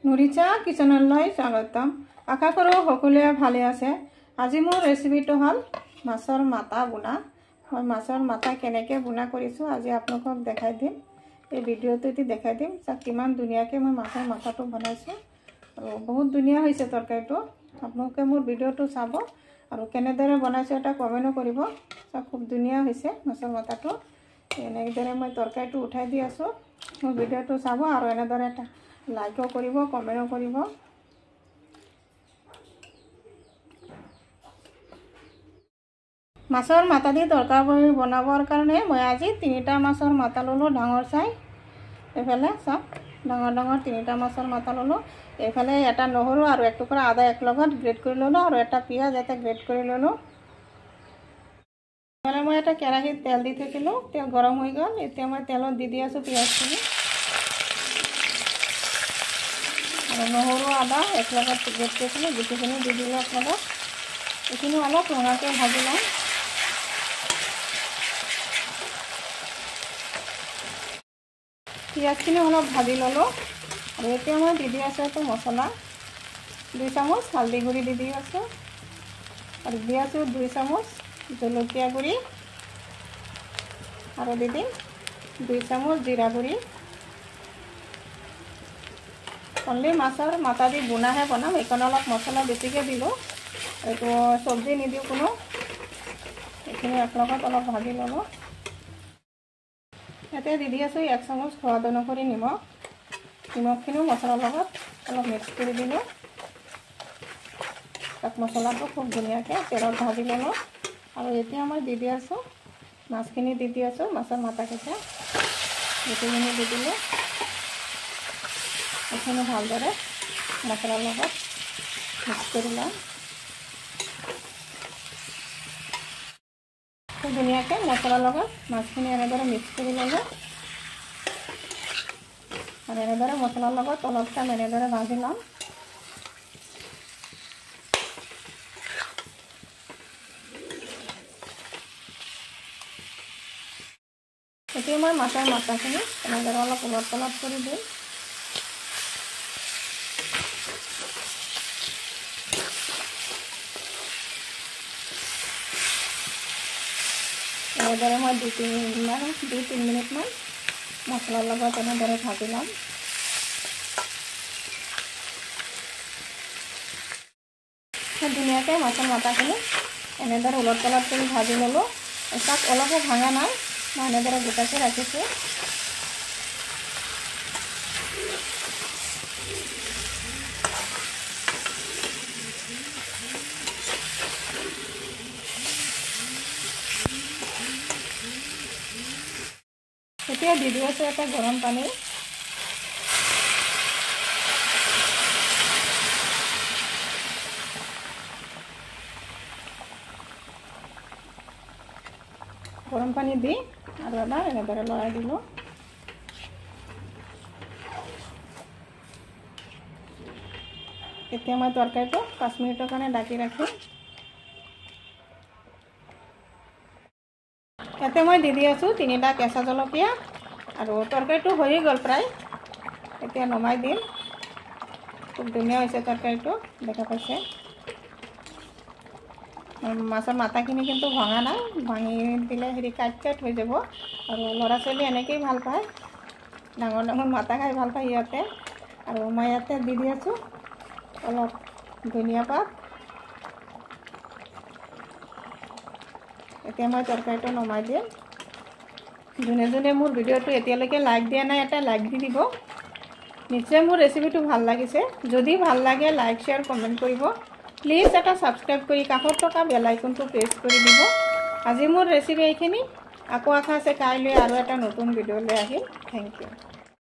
নুৰিচা কিচেনলৈ স্বাগতম। আশা কৰোঁ সকলোৱে ভালে আছে। আজি মোৰ ৰেচিপিটো হ'ল মাছৰ মাথা বুনা। মই মাছৰ মাথা কেনেকৈ বুনা কৰিছোঁ আজি আপোনালোকক দেখাই দিম। এই ভিডিঅ'টোতে দেখাই দিম কিমান ধুনীয়াকৈ মই মাছৰ মাথাটো বনাইছোঁ আৰু বহুত ধুনীয়া হৈছে তৰকাৰীটো। আপোনালোকে মোৰ ভিডিঅ'টো চাব আৰু কেনেদৰে বনাইছোঁ এটা কমেণ্ট কৰিব। খুব ধুনীয়া হৈছে মাছৰ মাথাটো। এনেদৰে মই তৰকাৰীটো উঠাই দি আছোঁ। মোৰ ভিডিঅ'টো চাব আৰু এনেদৰে এটা লাইকো কৰিব, কমেণ্টও কৰিব। মাছৰ মাথা দি তৰকাৰী বনাবৰ কাৰণে মই আজি 3টা মাছৰ মাথা ল'লোঁ ডাঙৰ চাই। এইফালে চাওক ডাঙৰ ডাঙৰ 3টা মাছৰ মাথা ল'লোঁ। এইফালে এটা নহৰু আৰু এক টুকুৰা আদা একলগত গ্ৰেট কৰি ল'লোঁ আৰু এটা পিঁয়াজ এটা গ্ৰেট কৰি ল'লোঁ। এইফালে মই এটা কেৰাহীত তেল দি থৈছিলোঁ, তেল গৰম হৈ গ'ল। এতিয়া মই তেলত দি আছোঁ পিঁয়াজখিনি আৰু নহৰু আদা একলগত গ্ৰেট কৰিছিলোঁ, গোটেইখিনি দি দিলোঁ একলগত। এইখিনি অলপ ৰঙাকৈ ভাজি লওঁ। পিঁয়াজখিনি অলপ ভাজি ল'লোঁ আৰু এতিয়া মই দি আছোঁ এইটো মছলা। 2 চামুচ হালধি গুড়ি দি আছোঁ আৰু দি আছোঁ 2 চামুচ জলকীয়া গুড়ি আৰু দি দিম 2 চামুচ জিৰা গুড়ি। অনলি মাছৰ মাথা দি বুনাহে বনাম, সেইকাৰণে অলপ মছলা বেছিকৈ দিলোঁ। এইটো চব্জি নিদিওঁ কোনো। এইখিনি একলগত অলপ ভাজি ল'লোঁ। ইয়াতে দি আছোঁ 1 চামুচ সোৱাদ অনুসৰি নিমখ। নিমখখিনিও মছলাৰ লগত অলপ মিক্স কৰি দিলোঁ। তাত মছলাটো খুব ধুনীয়াকৈ তেলত ভাজি ল'লোঁ আৰু এতিয়া মই দি আছোঁ মাছখিনি দি আছোঁ। মাছৰ মাথাকেইটা গোটেইখিনি দি দিলোঁ। এইখিনি ভালদৰে মছলাৰ লগত মিক্স কৰি লওঁ। খুব ধুনীয়াকৈ মছলাৰ লগত মাছখিনি এনেদৰে মিক্স কৰি ল'লোঁ আৰু এনেদৰে মছলাৰ লগত অলপ টাইম এনেদৰে ভাজি লওঁ। এতিয়া মই মাছৰ মাথাখিনি এনেদৰে অলপ ওলট পালট কৰি দিম। এনেদৰে মই 2-3 মিনিটমান মছলাৰ লগত এনেদৰে ভাজি ল'ম। ধুনীয়াকৈ মাছৰ মাথাখিনি এনেদৰে ওলট পালট কৰি ভাজি ল'লোঁ। তাত অলপো ভাঙা নাই, মই এনেদৰে গোটাকৈ ৰাখিছোঁ। এতিয়া দি আছোঁ এটা গৰম পানী। গৰম পানী দি আৰু এবাৰ এনেদৰে লৰাই দিলোঁ। এতিয়া মই তৰকাৰীটো 5 মিনিটৰ কাৰণে ঢাকি ৰাখিম। ইয়াতে মই দি আছোঁ 3টা কেঁচা জলকীয়া আৰু তৰকাৰীটো হৈয়ে গ'ল প্ৰায়। এতিয়া নমাই দিম। খুব ধুনীয়া হৈছে তৰকাৰীটো, দেখা পাইছে। মাছৰ মাথাখিনি কিন্তু ভঙা নাই, ভাঙি দিলে কাট হৈ যাব আৰু ল'ৰা ছোৱালী এনেকৈয়ে ভাল পায়, ডাঙৰ ডাঙৰ মাথা খাই ভাল পায় সিহঁতে। আৰু মই ইয়াতে দি আছোঁ অলপ ধনিয়া পাত। এতিয়া মই তৰকাৰীটো নমাই দিম। যোনে যোনে মোৰ ভিডিঅ'টো এতিয়ালৈকে লাইক দিয়া নাই এটা লাইক দি দিব। নিশ্চয় মোৰ ৰেচিপিটো ভাল লাগিছে। যদি ভাল লাগে লাইক শ্বেয়াৰ কমেণ্ট কৰিব। প্লিজ এটা ছাবস্ক্ৰাইব কৰি কাষত থকা বেল আইকনটো প্ৰেছ কৰি দিব। আজি মোৰ ৰেচিপি এইখিনি। আকৌ আশা আছে কাইলৈ আৰু এটা নতুন ভিডিঅ'লৈ আহিম। Thank U.